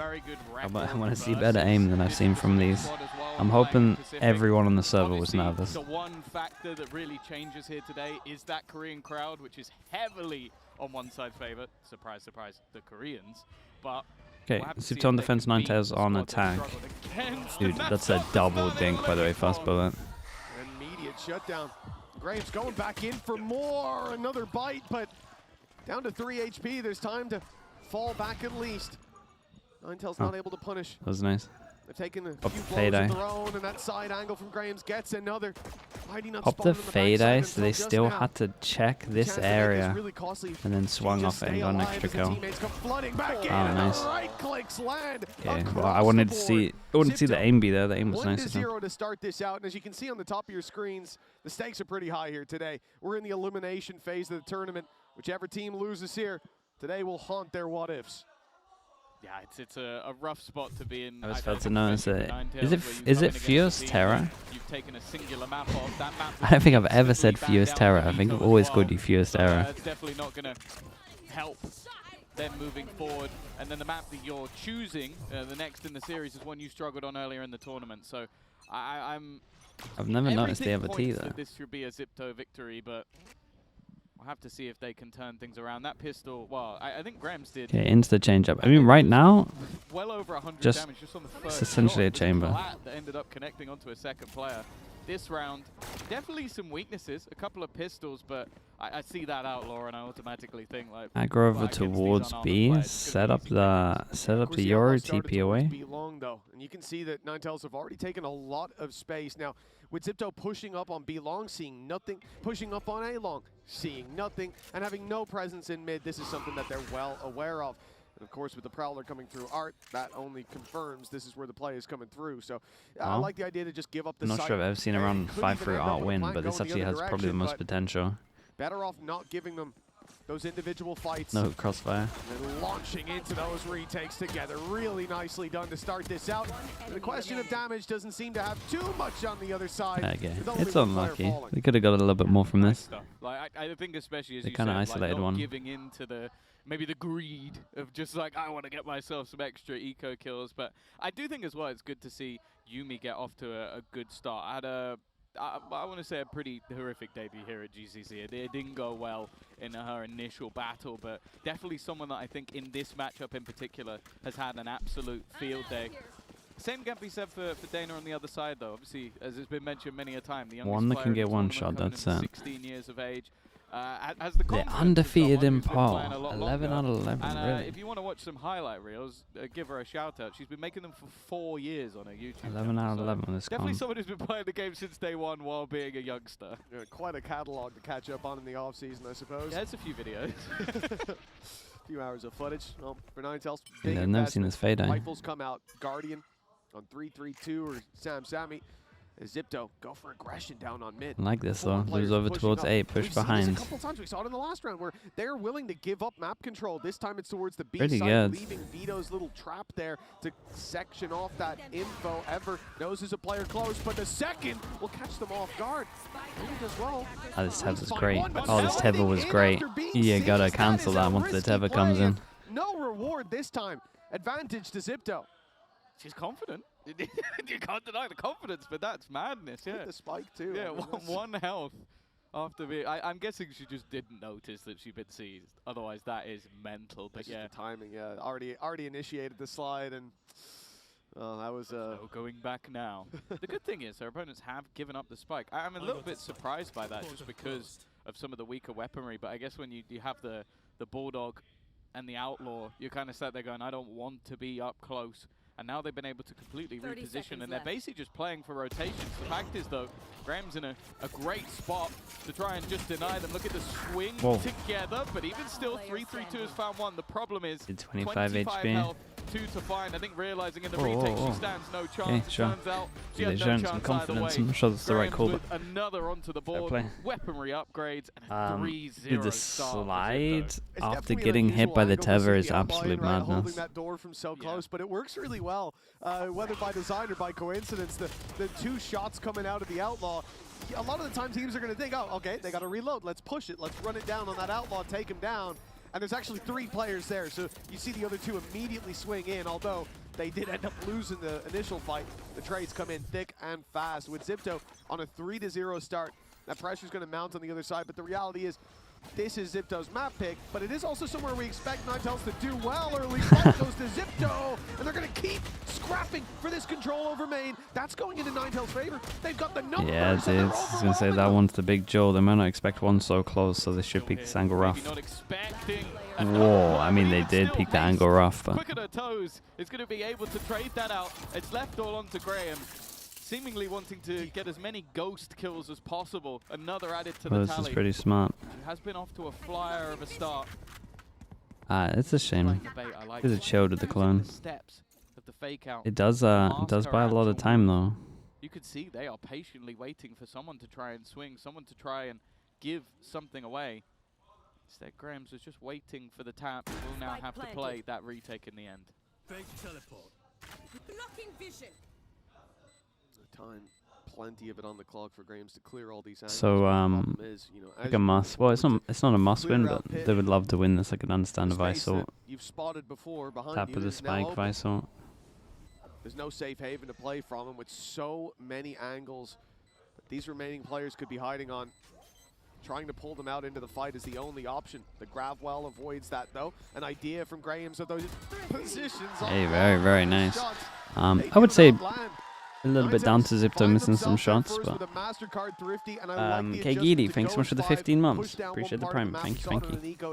very good I want to see better aim than I've seen from these. I'm hoping everyone on the server was nervous. The one factor that really changes here today is that Korean crowd, which is heavily on one side favor. Surprise, surprise, the Koreans. But okay, XIPTO on defense, NINETAILZ on attack. Dude, that's a double dink, by the way, fast bullet. Immediate shutdown. Graves going back in for more. Another bite, but down to 3 HP. There's time to fall back at least. NINETAILZ not able to punish. That was nice. They've taken a Pop few the blows fade of eye. their own, and that side angle from Graves gets another. Pop the fade eye, so they still had to check this area and then swung off it and got an extra kill. Oh, nice. Okay, well, I wanted to see the aim be there. The aim was nice. 1-0 to start this out, and as you can see on the top of your screens, the stakes are pretty high here today. We're in the elimination phase of the tournament. Whichever team loses here, today will haunt their what-ifs. Yeah, it's a rough spot to be in. I was about to notice it. Is it Fierce Terror? You've taken a singular map off. That map I don't think I've ever said Fierce Terror. I think I've always called you Fierce Terror. It's definitely not going to help them moving forward. And then the map that you're choosing, the next in the series, is one you struggled on earlier in the tournament. So I've never noticed they have a T though. This should be a XIPTO victory, but we'll have to see if they can turn things around. That pistol, well, I think Grams did. Okay, insta change up. I mean, right now, well over 100 damage just on the first it's essentially shot. a chamber. That ended up connecting onto a second player. This round, definitely some weaknesses. A couple of pistols, but I see that outlaw and I automatically think like. Aggro over towards B. Set up the Euro TP away. Long though, and you can see that NINETAILZ have already taken a lot of space now. With XIPTO pushing up on B long, seeing nothing, pushing up on A long, seeing nothing, and having no presence in mid, this is something that they're well aware of. And of course, with the Prowler coming through Art, that only confirms this is where the play is coming through. So I like the idea to just give up the I'm not sure I've ever seen a round 5 through Art win, but this actually has probably the most potential. Better off not giving them those individual fights. No crossfire. And then launching into those retakes together. Really nicely done to start this out. The question of damage doesn't seem to have too much on the other side. Okay, it's unlucky. They could have got a little bit more from this. Like I think especially as they you kind of said, isolated like, one. Giving into the maybe the greed of just like I want to get myself some extra eco kills, but I do think as well it's good to see Yuumi get off to a good start. I had I want to say a pretty horrific debut here at GCC. It didn't go well in her initial battle, but definitely someone that I think in this matchup in particular has had an absolute field day. Same can be said for Dana on the other side, though. Obviously, as has been mentioned many a time, the youngest one that player can get in the one tournament shot, that's it. 16 years of age. They're undefeated in PAL. 11 out of 11, and, really. If you want to watch some highlight reels, give her a shout out. She's been making them for 4 years on her YouTube 11 out of 11 on this definitely someone who's been playing the game since day one while being a youngster. Yeah, quite a catalog to catch up on in the off season, I suppose. Yeah, it's a few videos. A few hours of footage. Well, for NINETAILZ, Yeah, I've never seen this fade eye. Rifles come out. Guardian on 3-3-2 or Sammy. XIPTO go for aggression down on mid. I like this though. Lose over towards A, push behind. A couple times we saw it in the last round where they're willing to give up map control. This time it's towards the B Pretty side, good. leaving Vito's little trap there to section off that info. Ever knows there's a player close, but the second will catch them off guard. As well. Oh, this tether was great. Oh, this tether was great. Yeah, gotta cancel that once the tether comes in. No reward this time. Advantage to XIPTO. She's confident. You can't deny the confidence, but that's madness, yeah. The spike too. Yeah, one health after being... I'm guessing she just didn't notice that she'd been seized. Otherwise, that is mental, but yeah. The timing, yeah. Already initiated the slide, and that was... No going back now. The good thing is, her opponents have given up the spike. I'm a little bit surprised by that, just because of some of the weaker weaponry, but I guess when you have the Bulldog and the Outlaw, you kind of sat there going, I don't want to be up close. And now they've been able to completely reposition, and they're basically just playing for rotations. The fact is, though, Graham's in a great spot to try and just deny them. Look at the swing together, but even still, 3-3-2 has found one. The problem is 25 HP. health, 2 to find. I think realizing in the retake she stands no chance. Okay, sure. Turns out she They're had no showing chance some confidence. either way. I'm sure that's the right call, but another onto the board, weaponry upgrades, and a 3-0 dude, the start slide after getting hit by the tether is absolute madness. Holding that door from so close, but it works really well. Whether by design or by coincidence, the 2 shots coming out of the Outlaw, a lot of the time teams are going to think, oh, okay, they got to reload. Let's push it. Let's run it down on that Outlaw, take him down. and there's actually 3 players there, so you see the other 2 immediately swing in, although they did end up losing the initial fight. The trades come in thick and fast. With XIPTO on a 3-0 start, that pressure's going to mount on the other side, but the reality is, this is XIPTO's map pick, but it is also somewhere we expect NINETAILZ to do well. Early fight goes to XIPTO, and they're going to keep scrapping for this control over main. That's going into NINETAILZ's favor. They've got the numbers. Yeah, it is. I was going to say, that one's the big Joe. They might not expect one so close, so they should peek this angle rough. Whoa, I mean, they did peek the angle rough, but... Quick at her toes. It's going to be able to trade that out. It's left all onto Graham, seemingly wanting to get as many ghost kills as possible. Another added to the tally. This is pretty smart. She has been off to a flyer of a start. It's a shame. Could have chilled with the clone. It does buy a lot of time though. You could see they are patiently waiting for someone to try and swing, someone to try and give something away. Instead, Graham's was just waiting for the tap. Will now have to play that retake in the end. Blocking vision. Time, plenty of it on the clock for Grahams to clear all these angles. So is, you know, like a must. Well, it's not a must win, but they would love to win this. I can understand a Visor. You've spotted before behind Tap with the spike Visor. There's no safe haven to play from him with so many angles that these remaining players could be hiding on. Trying to pull them out into the fight is the only option. The grab well avoids that though. An idea from Grahams of those positions. Hey, very nice. I would say a little bit down to XIPTO missing some shots, but Kegidi, thanks so much for the 15 months. Appreciate the prime. Thank you.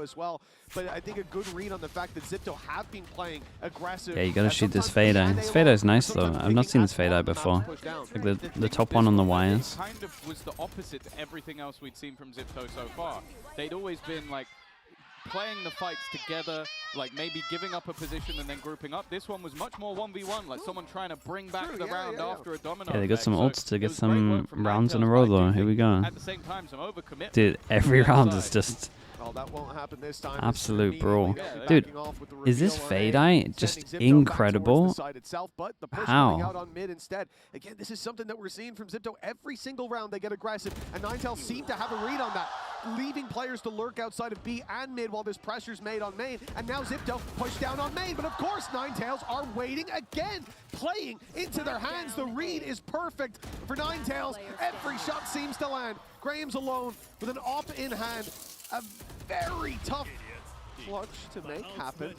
As well. But I think a good read on the fact that XIPTO have been playing aggressive. Yeah, you gotta shoot this fade eye. This fade eye is nice though. I've not seen this fade eye before. Like the top one on the wires. Kind of was the opposite to everything else we'd seen from XIPTO so far. They'd always been like playing the fights together, like maybe giving up a position and then grouping up. This one was much more 1v1, like someone trying to bring back the round after a domino. Yeah, they got some ults to get some rounds in a row though. Here we go. At the same time, some overcommit. Dude, every round is just that won't happen this time. Absolute brawl. Dude, is this fade eye just incredible? How? Again, this is something that we're seeing from XIPTO. Every single round they get aggressive, and NINETAILZ seem to have a read on that, leaving players to lurk outside of B and mid while this pressure's made on main. And now XIPTO push down on main, but of course NINETAILZ are waiting again, playing into their hands. The read is perfect for NINETAILZ. Every shot seems to land. Graham's alone with an op in hand. A very tough clutch to make happen.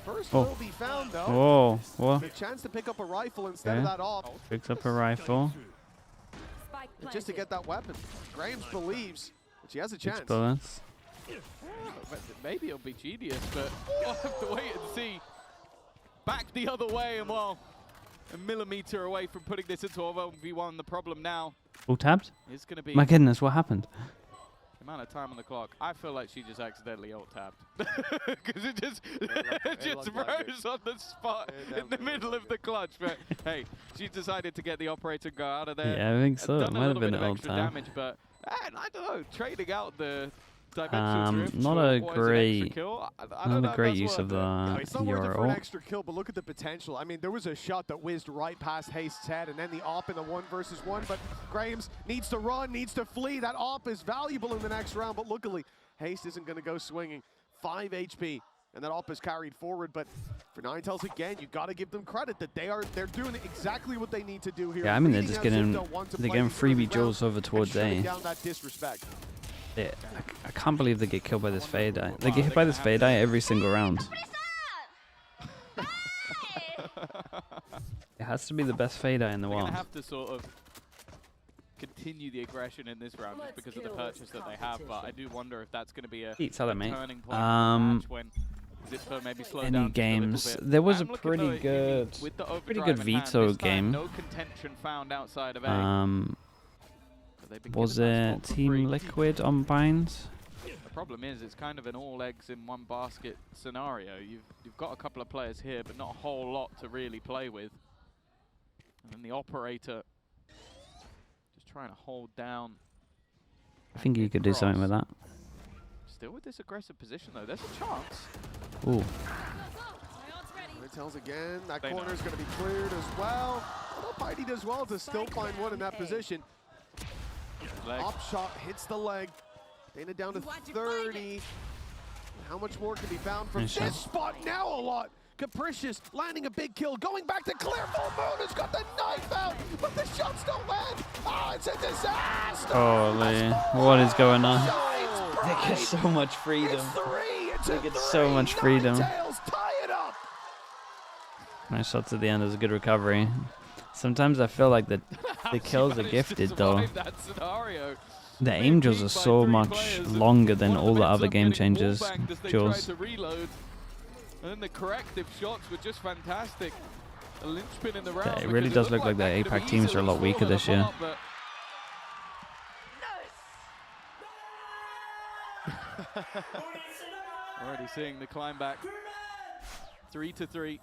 First will be found though. Whoa. The chance to pick up a rifle instead of that op. Picks up a rifle. Just to get that weapon. Grahams believes that she has a chance. Bullets. Maybe it'll be genius, but we'll have to wait and see. Back the other way, and well, a millimeter away from putting this into a 1v1. The problem now All tabbed? is going to be My goodness, what happened? the amount of time on the clock. I feel like she just accidentally alt-tabbed. Because it just froze on the spot in the middle of the clutch. But hey, she decided to get the operator and go out of there. Yeah, I think so. It might have been an alt tab. Damage, but I don't know, trading out the dimension not a great use of the it's not worth it for an extra kill, but look at the potential. I mean, there was a shot that whizzed right past Haste's head, and then the op in the 1 versus 1, but Grahams needs to run, needs to flee. That op is valuable in the next round, but luckily, Haste isn't going to go swinging. 5 HP, and that op is carried forward, but for NINETAILZ again, you got to give them credit that they're doing exactly what they need to do here. Yeah, I mean, they're just getting freebie Joes over towards A. Down that disrespect. Yeah, I can't believe they get killed by this fade eye. They get hit by this fade eye every single round. It has to be the best fade eye in the world. They're going to have to sort of continue the aggression in this round just because of the purchase that they have, but I do wonder if that's going to be a turning point when XIPTO maybe slow down any games. There was a pretty good veto game. No contention found outside of A. Was it Team Liquid on binds? The problem is it's kind of an all eggs in one basket scenario. You've got a couple of players here, but not a whole lot to really play with. And then the operator just trying to hold down. I think you could do something with that. Still with this aggressive position though, there's a chance. Ooh. NINETAILZ again. That corner is going to be cleared as well. Piety does well to still find one in that position. Op shot hits the leg. Dana down to 30. How much more can be found from Nice this shot. spot? Now a lot. Capricious landing a big kill, going back to clear. Full Moon has got the knife out, but the shots don't land. Oh, it's a disaster. Holy, what is going on? They They get so much freedom. It's three. It's They a get three. so much freedom. NINETAILZ tie it up. Nice shots at the end. It was a good recovery. Sometimes I feel like the kills are gifted though. That scenario. The Angels are so much longer than all the other game changers. Jules. And then the corrective shots were just fantastic. A linchpin in the round. Yeah, it really does look like the APAC teams are a lot weaker this year. Already seeing the climb back. 3-3.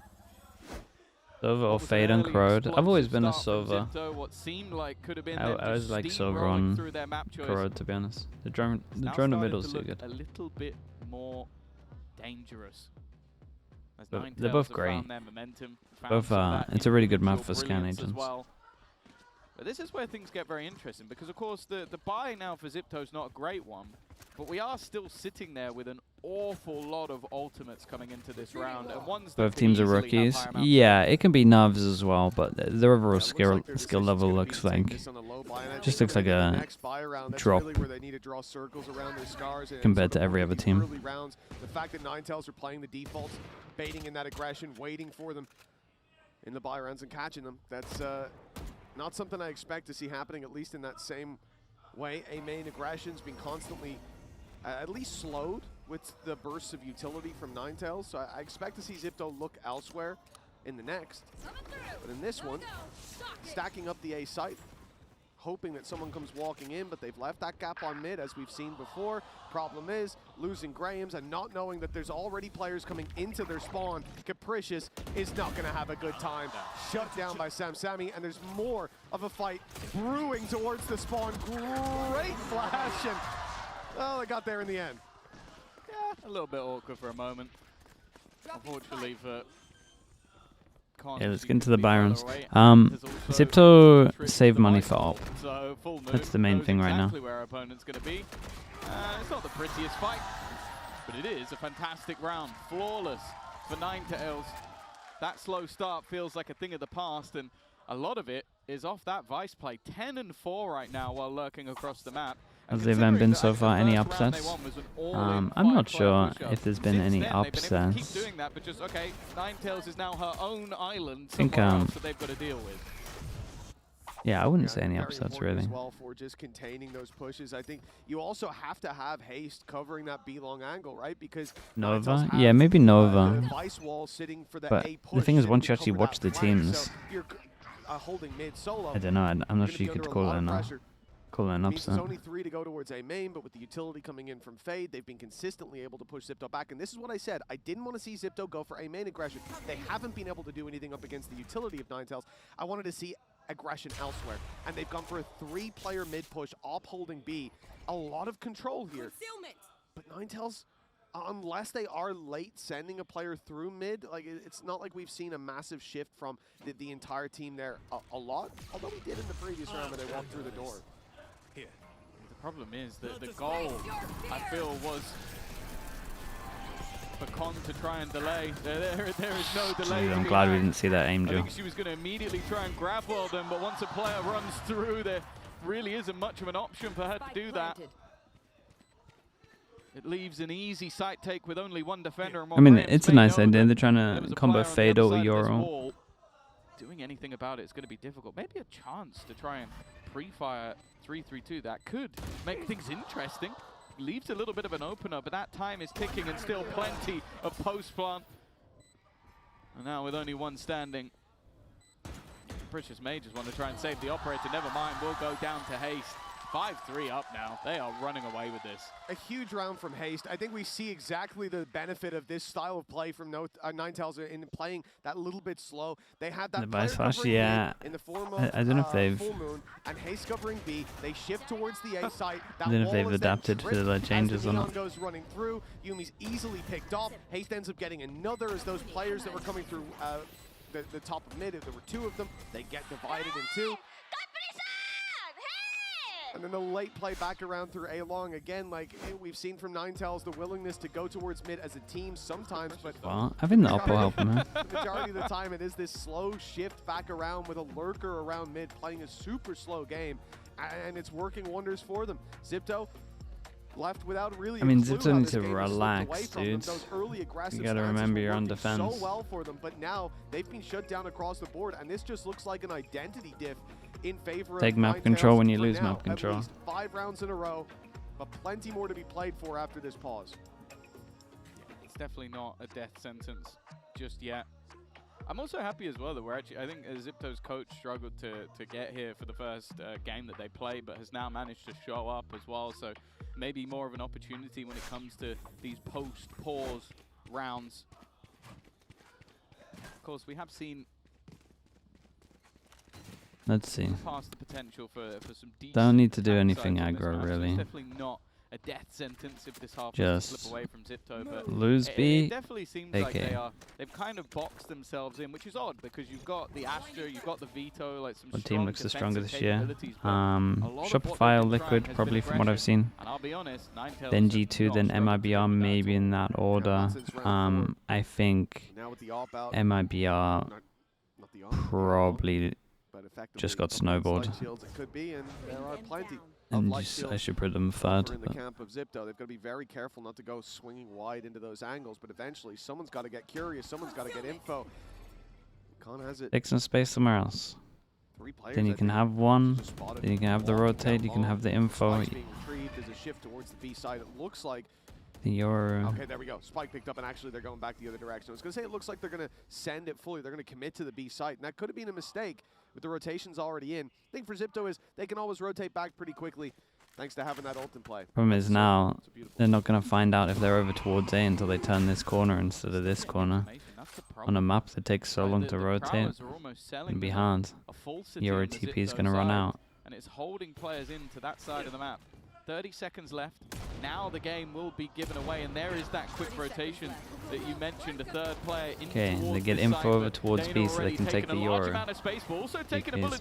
Sova or Fade on Crowd. I've always been a Sova. What seemed like could have been I always like Sova on Crowd, to be honest. The drone in the middle is too good. A little bit more dangerous. They're both great. Both it's a really good map for scan agents. Well. But this is where things get very interesting because, of course, the buy now for XIPTO is not a great one, but we are still sitting there with an awful lot of ultimates coming into this round, and ones that Both teams are rookies. Yeah, it can be Navs as well, but their overall skill level looks like just looks like a drop compared to every other team. The fact that NINETAILZ are playing the defaults, baiting in that aggression, waiting for them in the buy rounds and catching them, that's not something I expect to see happening, at least in that same way. A main aggression's been constantly at least slowed with the bursts of utility from NINETAILZ, so I expect to see XIPTO look elsewhere in the next. But in this one, stacking up the A site, hoping that someone comes walking in, but they've left that gap on mid, as we've seen before. Problem is, losing Graham's and not knowing that there's already players coming into their spawn. Capricious is not going to have a good time. Shut down by Samsami, and there's more of a fight brewing towards the spawn. Great flash, and oh, they got there in the end. Yeah, a little bit awkward for a moment. Unfortunately for... Yeah, let's get into the Byrons. XIPTO save money for op. That's the main thing right now. Where our opponent's going to be. It's not the prettiest fight, but it is a fantastic round. Flawless for NINETAILZ. That slow start feels like a thing of the past, and a lot of it is off that Vice play. 10-4 right now while lurking across the map. Has there been so far any upsets? I'm not sure if there's been any upsets. Keep doing that, but just okay. NINETAILZ is now her own island. I think that they've got to deal with. Yeah, I wouldn't say any upsets really. As well for just containing those pushes. I think you also have to have haste covering that B long angle, right? Because Nova, yeah, maybe Nova. Vice wall sitting for the but A push, the thing is, once you actually watch the teams, so you're holding mid solo. I don't know. I'm not sure you could call it an upset. There's only 3 to go towards A main, but with the utility coming in from Fade, they've been consistently able to push XIPTO back. And this is what I said. I didn't want to see XIPTO go for A main aggression. They haven't been able to do anything up against the utility of NINETAILZ. I wanted to see aggression elsewhere. And they've gone for a 3-player mid push, op holding B. A lot of control here. But NINETAILZ, unless they are late sending a player through mid, like it's not like we've seen a massive shift from the entire team there a lot. Although we did in the previous round where they walked through the door. Here. The problem is that the goal, I feel, was for Con to try and delay. There is no delay. I'm glad we didn't see that aim, Joe. I think she was going to immediately try and grab well them, but once a player runs through, there really isn't much of an option for her to do that. It leaves an easy site take with only one defender. And I mean, it's a nice idea. They're trying to combo Fade over Euro. Doing anything about it is going to be difficult. Maybe a chance to try and pre-fire 3-3-2. That could make things interesting. Leaves a little bit of an opener, but that time is ticking and still plenty of post-plant. And now with only one standing, Capricious may just want to try and save the operator. Never mind, we'll go down to haste. 5-3 up now. They are running away with this. A huge round from haste. I think we see exactly the benefit of this style of play from NINETAILZ in playing that little bit slow. They had that the Vice Flash, yeah. In the form of I don't know if they've Full Moon and haste covering B. They shift towards the A site. I don't know if they've adapted to the changes or not. Goes running through. Yumi's easily picked off. Haste ends up getting another as those players that were coming through the top of mid. There were 2 of them. They get divided in 2. And then the late play back around through A-Long. Again, like we've seen from NINETAILZ, the willingness to go towards mid as a team sometimes, but well, I think the up will help him out. the majority of the time it is this slow shift back around with a lurker around mid, playing a super slow game, and it's working wonders for them. XIPTO left without really. I mean, XIPTO needs to relax, dude. You gotta remember you're on defense. So well for them, but now they've been shut down across the board, and this just looks like an identity diff in favor of Take map control when you lose map control. At least 5 rounds in a row, but plenty more to be played for after this pause. It's definitely not a death sentence just yet. I'm also happy as well that we're actually, I think XIPTO's coach struggled to get here for the first game that they played, but has now managed to show up as well. So maybe more of an opportunity when it comes to these post-pause rounds. Of course, we have seen Let's see. past the potential for some decent. Don't need to do anything aggro, aggro, really. It's definitely not a death sentence if this half Just slip away from XIPTO, but lose B. it definitely seems like they've kind of boxed themselves in, which is odd because you've got the Astra, you've got the Veto, like some What strong team looks the strongest this year? Shopify Shopify, Liquid, probably from what I've seen. And I'll be honest, NINETAILZ Then G2, then MIBR, maybe in that order. I think MIBR probably just got snowballed. And I should put them third. In the camp of XIPTO, they've got to be very careful not to go swinging wide into those angles, but eventually someone's got to get curious, someone's got to get info. Con has it. Take some space somewhere else. 3 players, Then you can have one, then you can have the rotate, you can have the info. Being retrieved. There's a shift towards the B side. It looks like okay, there we go. Spike picked up, and actually they're going back the other direction. I was going to say it looks like they're going to send it fully. They're going to commit to the B site, and that could have been a mistake with the rotations already in. The thing for XIPTO is they can always rotate back pretty quickly thanks to having that ult in play. Problem is now they're not going to find out if they're over towards A until they turn this corner instead of this corner. On a map that takes so long to rotate, and be hard. Your TP is going to run out. And it's holding players into that side of the map. 30 seconds left. Now the game will be given away, and there is that quick rotation that you mentioned. A third player in they get info over towards B so they can take the Euro. It's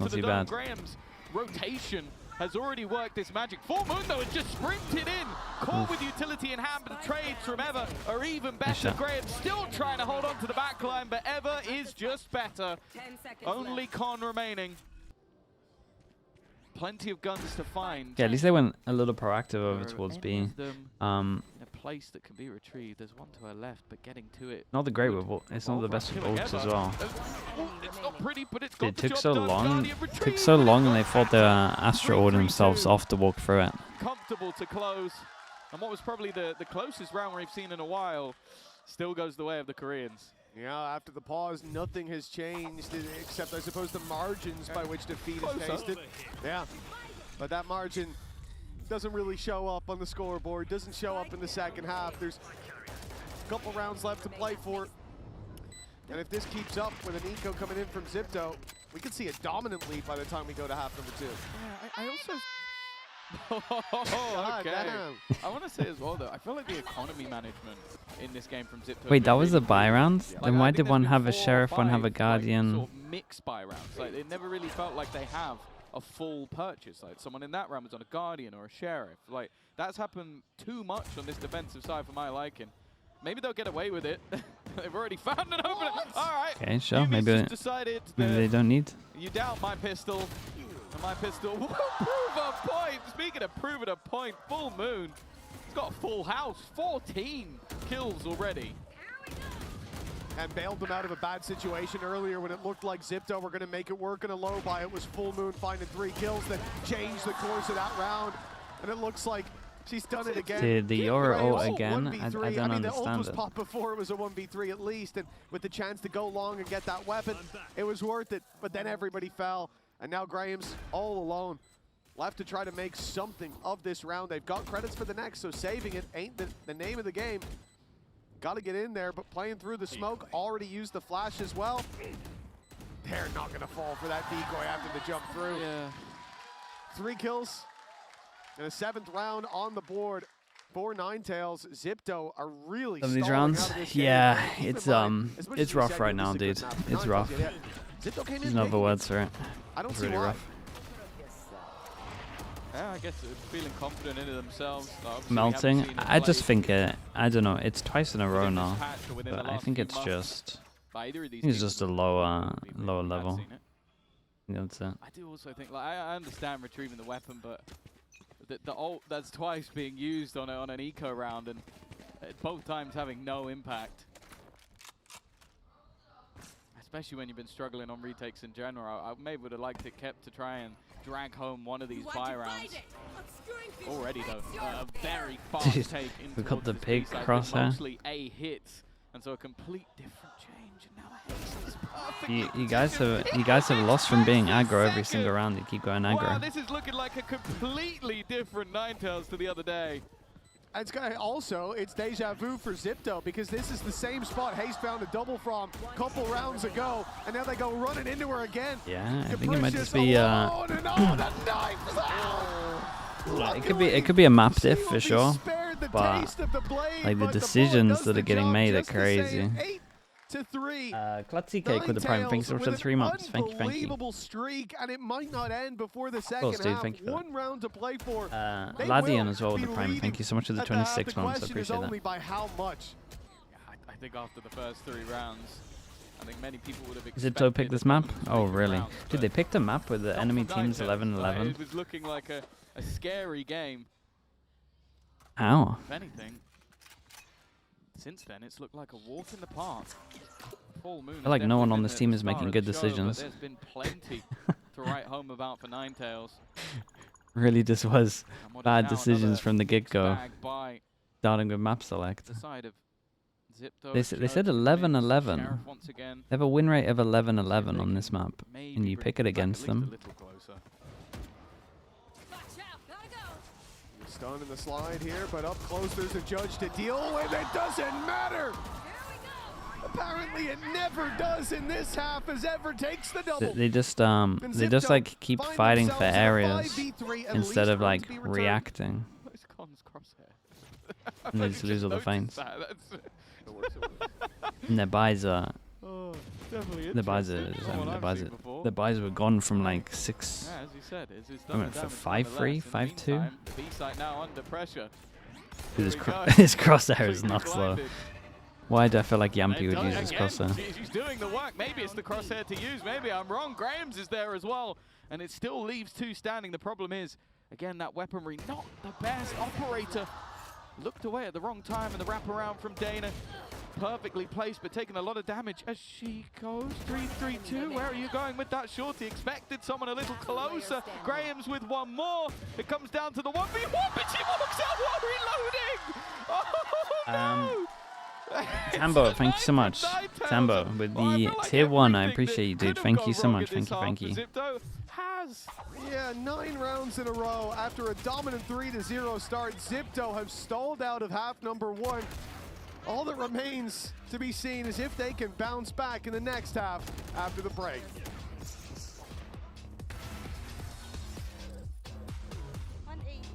not too bad. Graham's rotation has already worked this magic. Full Moon, though, has just sprinted in. Caught with utility in hand, but the trades from Ever are even better. Graham still trying to hold on to the backline, but Ever is just better. Only Con remaining. Plenty of guns to find. Yeah, at least they went a little proactive over towards B. A place that can be retrieved. There's one to her left, but getting to it. Not the great with it's not the best with ults as well. It's not pretty, but it's got It took so long. It took so long, and they thought their Astra ordered themselves off to walk through it. Comfortable to close, and what was probably the closest round we've seen in a while still goes the way of the Koreans. Yeah, after the pause, nothing has changed except, I suppose, the margins by which defeat is tasted. Yeah, but that margin doesn't really show up on the scoreboard, doesn't show up in the second half. There's a couple rounds left to play for. And if this keeps up with an eco coming in from XIPTO, we could see a dominant lead by the time we go to half number 2. Yeah, I also... okay. I want to say as well, though, I feel like the economy management in this game from XIPTO... Wait, that was a buy round? Then why did one have a Sheriff, one have a Guardian? Sort of mixed buy rounds. Like, it never really felt like they have a full purchase. Like, someone in that round was on a Guardian or a Sheriff. Like, that's happened too much on this defensive side for my liking. Maybe they'll get away with it. They've already found an opening. All right. Okay, sure. Maybe they don't need. You doubt my pistol. And my pistol will prove a point. Speaking of proving a point, Full Moon. It's got a full house. 14 kills already. And bailed them out of a bad situation earlier when it looked like XIPTO were going to make it work in a low buy. It was Full Moon finding 3 kills that changed the course of that round. And it looks like she's done it again. Did the Euro ult again? I don't understand the ult was popped before it was a 1v3 at least. And with the chance to go long and get that weapon, it was worth it. But then everybody fell. And now Graham's all alone. Left to try to make something of this round. They've got credits for the next, so saving it ain't the name of the game. Got to get in there, but playing through the smoke, already used the flash as well. They're not going to fall for that decoy after the jump through. Yeah. 3 kills and a 7th round on the board for NINETAILZ. XIPTO are really some of these rounds. Yeah, it's rough right now, dude. It's rough. There's no other words for it. I don't it's see really why. rough. Yeah, I guess feeling confident in it themselves. Melting. I just think I don't know. It's twice in a row now, but I think it's just a lower level. That's it. I do also think, like, I understand retrieving the weapon, but the ult that's twice being used on an eco round, and both times having no impact. Especially when you've been struggling on retakes in general. I maybe would have liked it kept to try and drag home one of these buy rounds. Already though, a very fast take in we got the this pig B-side, crosshair. mostly A hits, and so a complete different change. And now Haze is perfect. You guys have lost from being aggro every single round. You keep going aggro. Wow, this is looking like a completely different NINETAILZ to the other day. And it's deja vu for XIPTO, because this is the same spot Haze found a double from a couple rounds ago, and now they go running into her again. Yeah, I think it might just be it could be a map diff for sure, but like the decisions that are getting made are crazy. Klutzy Cake with the prime. Thanks so much for the 3 months. Thank you. Unbelievable streak, and it might not end before the second half. Thank you for One round to play for. Ladian as well with the prime. Thank you so much for the 26 months. I appreciate that. By how much? Yeah, I think after the first 3 rounds, I think many people would have expected. XIPTO picked this map? Oh, really? Dude, they picked a map with the enemy teams 11-11. It was looking like a scary game. How? If anything, since then, it's looked like a walk in the park. Full moon. I feel like no one on this team is making good decisions. There's been plenty to write home about for NINETAILZ. Really just was bad decisions from the get-go. Starting with map select. The side of XIPTO, They said 11-11. They have a win rate of 11-11 on this map, and you pick it against them. Stun in the slide here, but up close there's a judge to deal with. It doesn't matter. Apparently it never does in this half, as Ever takes the double. They just like keep fighting for areas instead of like reacting. And they just lose all the fights. And their buys are the buys were gone from like 6. Yeah, as you said, I went for 5-3, 5-2. B-side now under pressure. His crosshair is not slow. Why do I feel like Yampy would use his crosshair? He's doing the work. Maybe it's the crosshair to use. Maybe I'm wrong. Graham's is there as well. And it still leaves 2 standing. The problem is, again, that weaponry, not the best. Operator looked away at the wrong time, and the wraparound from Dana. Perfectly placed, but taking a lot of damage as she goes 3-3-2. Where are you going with that shorty? Expected someone a little closer. Graham's with one more. It comes down to the 1v1, but she walks out while reloading. Oh, no. Tambo, thank you so much. Tambo with the tier 1. I appreciate you, dude. Thank you so much. Thank you. Yeah, 9 rounds in a row after a dominant 3-0 start. XIPTO have stalled out of half number 1. All that remains to be seen is if they can bounce back in the next half after the break.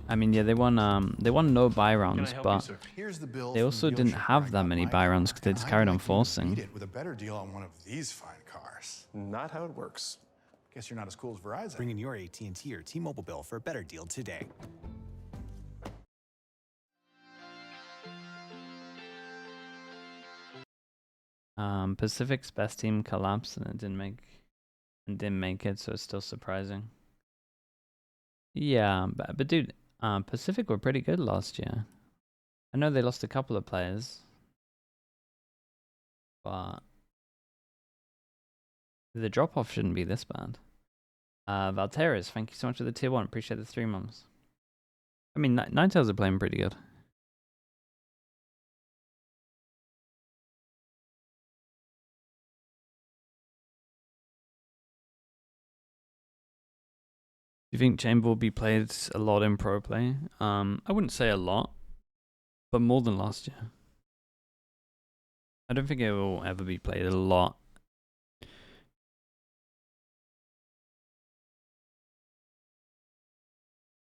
I mean, yeah, they won no buy rounds, but they also didn't have that many buy rounds because they just carried on forcing. With a better deal on one of these fine cars. Not how it works. Guess you're not as cool as Verizon. Bring in your AT&T or T-Mobile bill for a better deal today. Pacific's best team collapsed and it didn't make it, so it's still surprising. Yeah, but dude, Pacific were pretty good last year. I know they lost a couple of players, but the drop-off shouldn't be this bad. Valteris, thank you so much for the tier 1. Appreciate the 3 months. I mean, NINETAILZ are playing pretty good. Do you think Chamber will be played a lot in pro play? I wouldn't say a lot, but more than last year. I don't think it will ever be played a lot.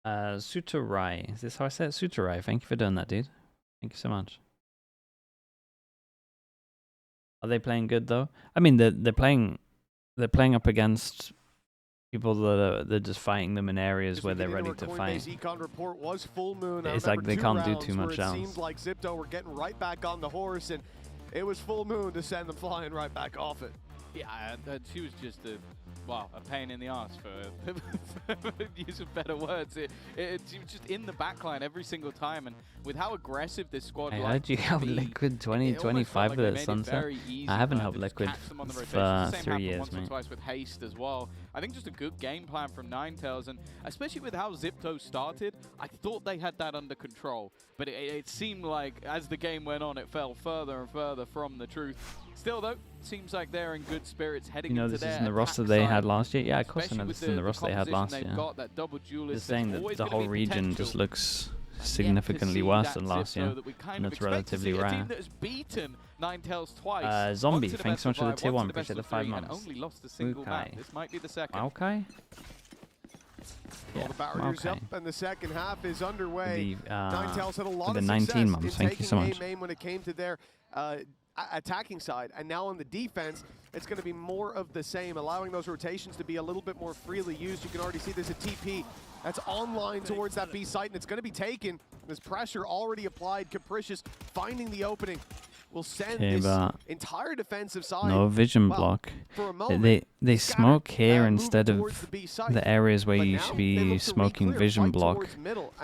Suturai. Is this how I say it? Suturai. Thank you for doing that, dude. Thank you so much. Are they playing good though? I mean, they're playing up against people that they're just fighting them in areas where they're ready to fight. Econ report was full moon. It's like they can't do too much else. It seemed like XIPTO were getting right back on the horse, and it was full moon to send them flying right back off it. Yeah, she was just a pain in the ass, for using better words. She was just in the backline every single time, and with how aggressive this squad was. I heard you helped Liquid 2025 with it, Sunset. I haven't helped Liquid for 3 years, mate. Twice with haste as well. I think just a good game plan from NINETAILZ, and especially with how XIPTO started, I thought they had that under control. But it seemed like as the game went on, it fell further and further from the truth. Still, though, seems like they're in good spirits heading into this their isn't the roster they had last year? Yeah, of course I know this isn't the roster they had last year. Just saying that the whole region just looks significantly worse than last year, and it's relatively rare. A team that has beaten NINETAILZ twice. Zombie, thanks so much for the tier 1, appreciate the 5 months. Only lost a single map. This might be the second. Okay. Yeah, the barriers up, and the second half is underway. NINETAILZ had a lot of 19 success months. Thank you so much. main when it came to their attacking side, and now on the defense, it's going to be more of the same, allowing those rotations to be a little bit more freely used. You can already see there's a TP that's online towards that B site, and it's going to be taken. There's pressure already applied. Capricious finding the opening will send this entire defensive side. No vision block. For a moment, they smoke here instead of the areas where you should be smoking vision block.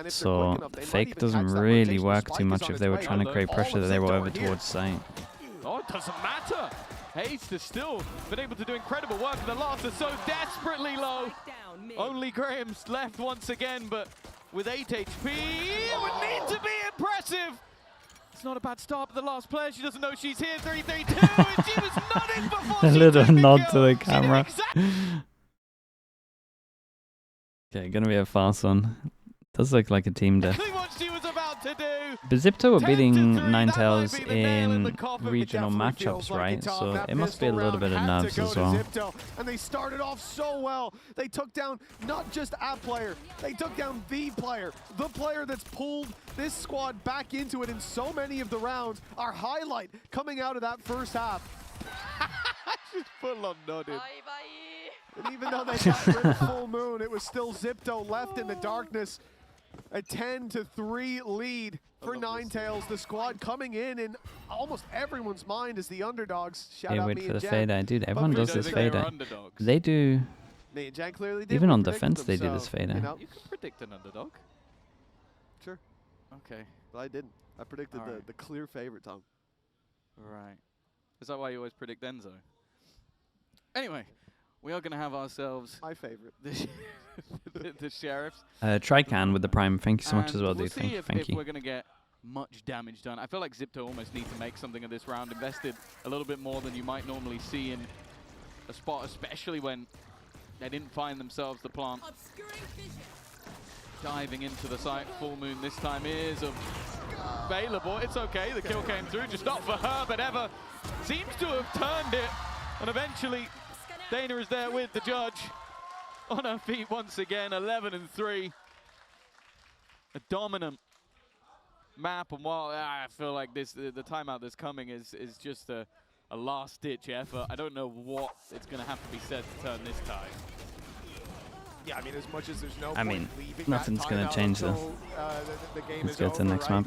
So fake doesn't really work too much if they were trying to create pressure that they were over towards site. Oh, it doesn't matter. Haste has still been able to do incredible work, and the last is so desperately low. Only Graham's left once again, but with 8 HP, it would need to be impressive. It's not a bad start, but the last player, she doesn't know she's here. 3-3-2, and she was not in before. A little nod to the camera. Okay, gonna be a fast one. Does look like a team death. But XIPTO were beating NINETAILZ in regional matchups, right? So it must be a little bit of nerves as well. And they started off so well. They took down not just a player, they took down the player that's pulled this squad back into it in so many of the rounds. Our highlight coming out of that first half. Just full on nodded. And even though they got rid of full moon, it was still XIPTO left in the darkness. A 10-3 lead for NINETAILZ. The squad coming in almost everyone's mind as the underdogs. Shout out wait me for and the Jen. fade eye. Dude, everyone does this fade eye. They do. Me and Jen clearly did. Even on defense, they do this fade eye. You know. You can predict an underdog. Sure. Okay. But I didn't. I predicted the clear favorite, Tom. Right. Is that why you always predict Enzo? Anyway, we are going to have ourselves my favorite. the Sheriffs. Trican with the prime. Thank you so much as well, we'll dude. Thank you. If we're going to get much damage done. I feel like XIPTO almost need to make something of this round. Invested a little bit more than you might normally see in a spot, especially when they didn't find themselves the plant. Diving into the site. Full moon this time is available. It's okay. The kill came through. Just not for her, but Eva seems to have turned it. And eventually, Dana is there with the judge. On her feet once again, 11-3. A dominant map, and while I feel like the timeout that's coming is just a last-ditch effort. I don't know what it's going to have to be said to turn this tide. Yeah, I mean, as much as there's no point leaving nothing's going to change this. The game Let's is go to the next map.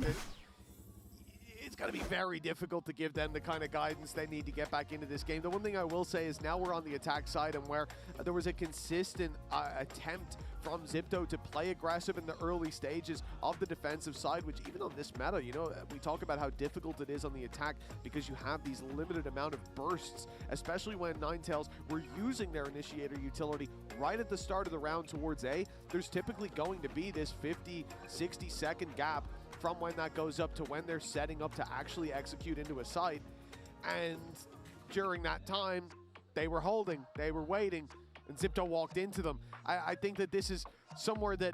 It's going to be very difficult to give them the kind of guidance they need to get back into this game. The one thing I will say is now we're on the attack side, and where there was a consistent attempt from XIPTO to play aggressive in the early stages of the defensive side, which even on this meta, you know, we talk about how difficult it is on the attack because you have these limited amount of bursts, especially when NINETAILZ were using their initiator utility right at the start of the round towards A. There's typically going to be this 50-60 second gap from when that goes up to when they're setting up to actually execute into a site. And during that time, they were holding, they were waiting, and XIPTO walked into them. I think that this is somewhere that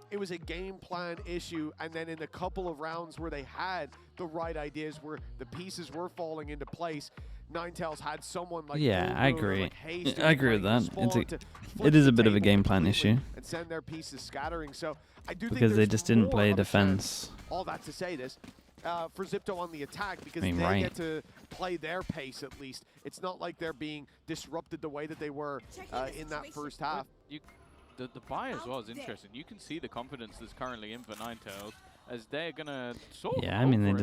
it was a game plan issue, and then in a couple of rounds where they had the right ideas, where the pieces were falling into place, NINETAILZ had someone like I agree. like Hayes I agree with that. It is a bit of a game plan issue. And send their pieces scattering. So I do because think they just didn't play defense. All that to say this. For XIPTO on the attack, because I mean, they get to play their pace at least. It's not like they're being disrupted the way that they were in that first half. The buy as well is interesting. You can see the confidence that's currently in for NINETAILZ as they're gonna sort of I mean, they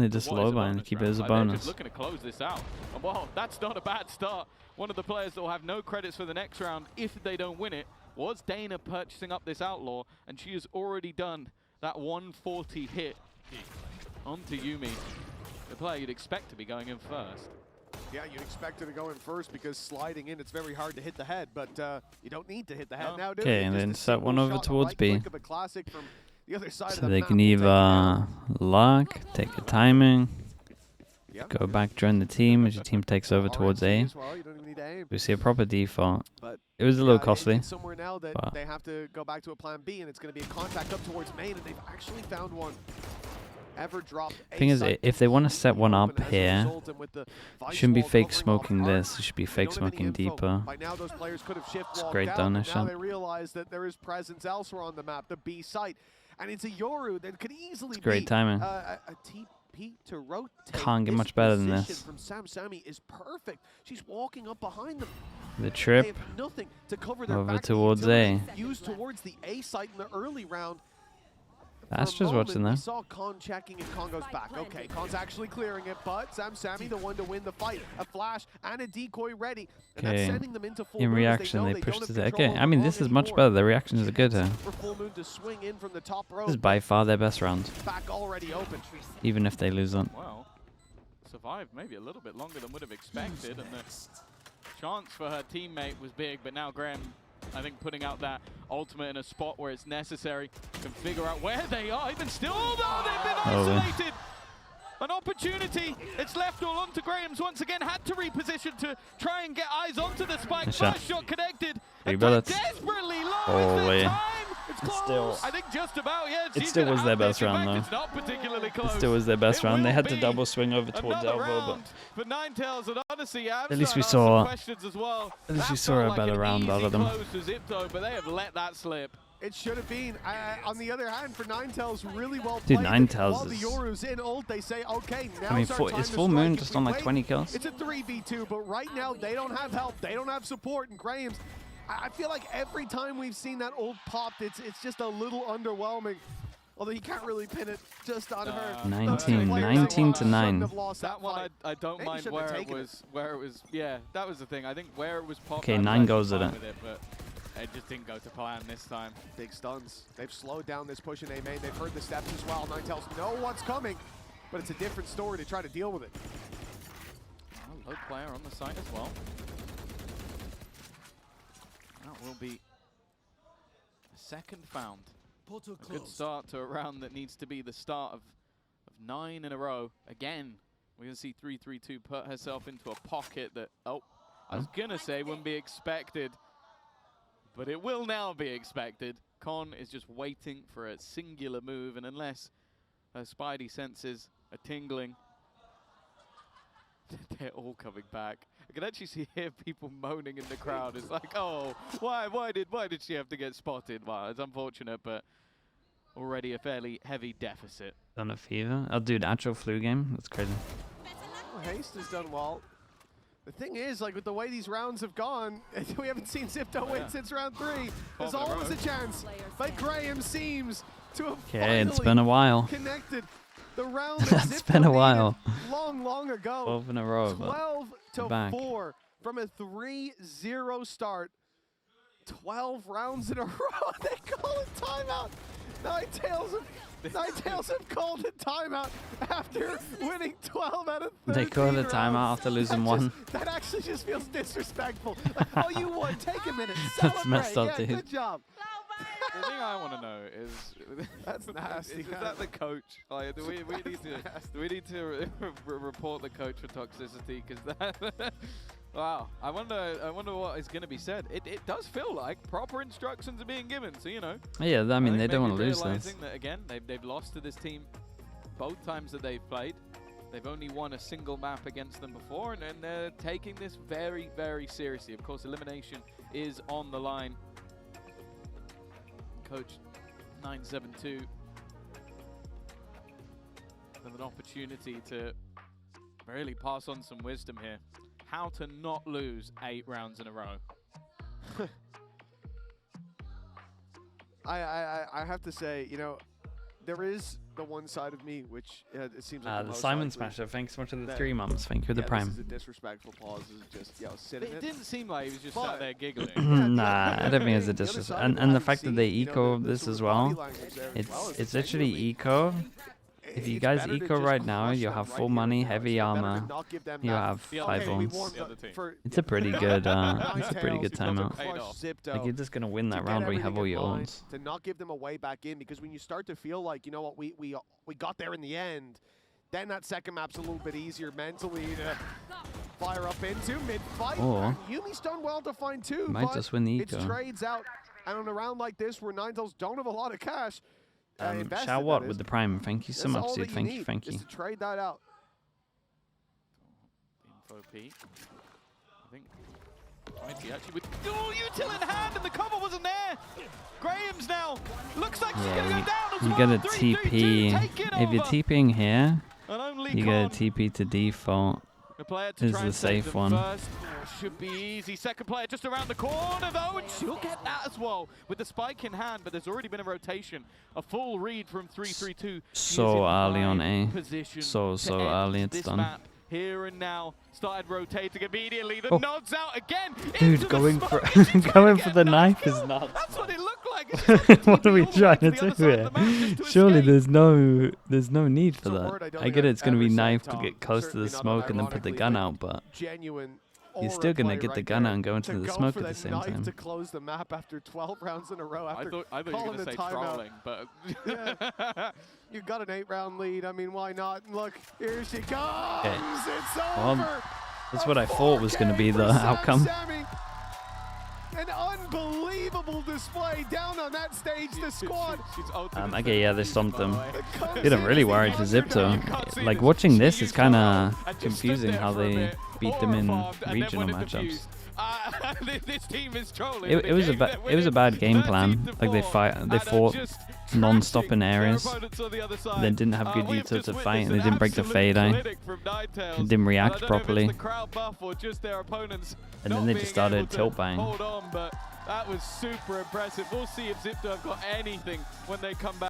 just low buy and keep it as a bonus. They're just looking to close this out. And well, that's not a bad start. One of the players that will have no credits for the next round if they don't win it was Dana purchasing up this Outlaw, and she has already done that 140 hit onto Yuumi, the player you'd expect to be going in first. Yeah, you'd expect her to go in first because sliding in, it's very hard to hit the head, but you don't need to hit the head now, do you? Okay, and then set one over towards B. The other side So they can either lock, take the timing, go back, join the team as your team takes over towards A. We see a proper default. It was a little costly. Somewhere now that they have to go back to a plan B, and it's going to be a contact up towards main, and they've actually found one. Thing is, if they want to set one up here, shouldn't be fake smoking this. It should be fake smoking deeper. It's great donation. Now they realize that there is presence elsewhere on the map, the B site, and it's a Yoru that could easily great timing. A TP to rotate. Can't get much better than this. From Samsami is perfect. She's walking up behind them. The trip over towards A. Used towards the A site in the early round. That's just what's in there. We saw Con checking and Con goes back. Okay, Con's actually clearing it, but Samsami the one to win the fight. A flash and a decoy ready. And that's sending them into full in reaction, they pushed it. Okay, I mean, this is much better. The reactions are good here. This is by far their best round. Back already open. Even if they lose on. Well, survived maybe a little bit longer than would have expected, and the chance for her teammate was big, but now Graham, I think, putting out that ultimate in a spot where it's necessary, can figure out where they are. Even still, although they've been isolated. An opportunity. It's left all onto Graham's once again. Had to reposition to try and get eyes onto the spike. First shot connected. Desperately low. It's close. Still, I think just about, yeah. It still was their best round, though. It's not particularly close. It still was their best round. They had to double swing over towards elbow, but NINETAILZ and Odyssey, at least we saw. Well. At least we saw a better round out of them. XIPTO, but they have let that slip. It should have been. On the other hand, for NINETAILZ, really well played. Dude, NINETAILZ while the Yoru's in ult, they say, okay, now I mean, is Full Moon just on like 20 kills? It's a 3v2, but right now they don't have help. They don't have support, and Graham's, I feel like every time we've seen that ult popped, it's just a little underwhelming. Although you can't really pin it just on her. 19 to 9. That one I don't mind where it was. Yeah, that was the thing. I think where it was popped. Okay, 9 goes at it. But it just didn't go to plan this time. Big stuns. They've slowed down this push in A main. They've heard the steps as well. NINETAILZ know what's coming, but it's a different story to try to deal with it. Low player on the site as well. That will be a second found. A good start to a round that needs to be the start of 9 in a row. Again, we're going to see 3-3-2 put herself into a pocket that, I was going to say wouldn't be expected, but it will now be expected. Con is just waiting for a singular move, and unless her spidey senses are tingling, they're all coming back. I can actually hear people moaning in the crowd. It's like, oh, why did she have to get spotted? Well, it's unfortunate, but already a fairly heavy deficit. Done a fever. Oh, dude, actual flu game. That's crazy. Well, Haste has done well. The thing is, like, with the way these rounds have gone, we haven't seen XIPTO win since round 3. There's always a chance, but Graham seems to have it's been a while. Connected. The round That's been a while. Long ago. 12 in a row. 12 to 4 from a 3-0 start. 12 rounds in a row. They call it timeout. NINETAILZ have called a timeout after winning 12 out of 13 They called a timeout after losing 1. That actually just feels disrespectful. Like, oh, you won. Take a minute. That's messed up, dude. Good job. The thing I want to know is, that's nasty. Is that the coach? Like, do we need to report the coach for toxicity? Because that, wow. I wonder what is going to be said. It does feel like proper instructions are being given. So Yeah, I mean they don't want to lose this. That again, they've lost to this team both times that they've played. They've only won a single map against them before, and they're taking this very, very seriously. Of course, elimination is on the line. Coach 972 with an opportunity to really pass on some wisdom here. How to not lose 8 rounds in a row. I have to say, you know, there is the one side of me which it seems like The most Simon likely Smasher, thanks so much for the that- 3 months. Thank you for the This Prime. is a disrespectful pause. This is just, yo, sitting It it. didn't seem like he was just But- sat there giggling. Nah, I don't think it's a The other disrespect. side of And it, the I fact that see, they you know, eco the this sort as of body well, language there as well it's is literally genuinely- eco. If you It's guys better to eco just right now, crush you them have right full here money, and now. heavy It's better to armor. not give them You that- have The 5 other team. we owns. won The other team. It's a pretty good. It's a pretty good Ninetales, you've got to timeout. crush Zipto Like you're just gonna win to that get round where you have everything all in your line, owns. to not give them a way back in, because when you start to feel like, you know what, we got there in the end, then that second map's a little bit easier mentally to fire up into mid-fight. Or And Yumi's done well to find 2, might but just win the it's eco. trades out. And on a round like this where Ninetales don't have a lot of cash, invested, Shout that out is, with the Prime. Thank you so that's much, all dude. that Thank need, you, thank you. is to trade that out. Info peak. I think Mighty actually with util in hand, and the cover wasn't there. Graham's now looks like she's gonna go Yeah, down as you well. get a 3, 3, 2, TP. taking If you're over. TPing here, And only you get a Con, TP to default. the player to is try the and save safe them one. First. Should be easy. Second player just around the corner though, and she'll get that as well with the spike in hand. But there's already been a rotation, a full read from 3-3-2. So early on A. Position So to early, end it's this done. map here and now. Started rotating immediately. The Oh. nods out again. Dude, into the going smoke, for and she's trying to going get for a the nice knife is kill. nuts. That's what it looked like. It's just like What are we TP all the way trying to to the other do side of here? the map just to Surely escape. there's no need for It's a word I that. don't I think get I've it's gonna be ever said, knife to Tom. get close to Certainly the not smoke and then put the ironically, gun but out, but genuine you're aura still gonna play get the right gun there. out and go into To the go smoke for at the that same knife time. to close the map after 12 rounds in a row, I after thought you were calling going to the say timeout. trolling, but Yeah. You got an 8-round lead. I mean, why not? And look, here she comes. Okay. It's Well, over. that's A what I thought was gonna be the 4K for outcome. Sammy. An unbelievable display down on that stage. The squad. Okay, yeah, they stomped them. comes Getting in really as the worried for underdog. Zipto. Like watching this is kind of confusing how they beat them in regional matchups. This team is trolling. It was a bad game plan. Like they fought non-stop in areas, then didn't have good util to fight, and they didn't break the fade eye. They didn't react properly, and then they just started tilt buying. Hold on, but that was super impressive. We'll see if XIPTO have got anything when they come back.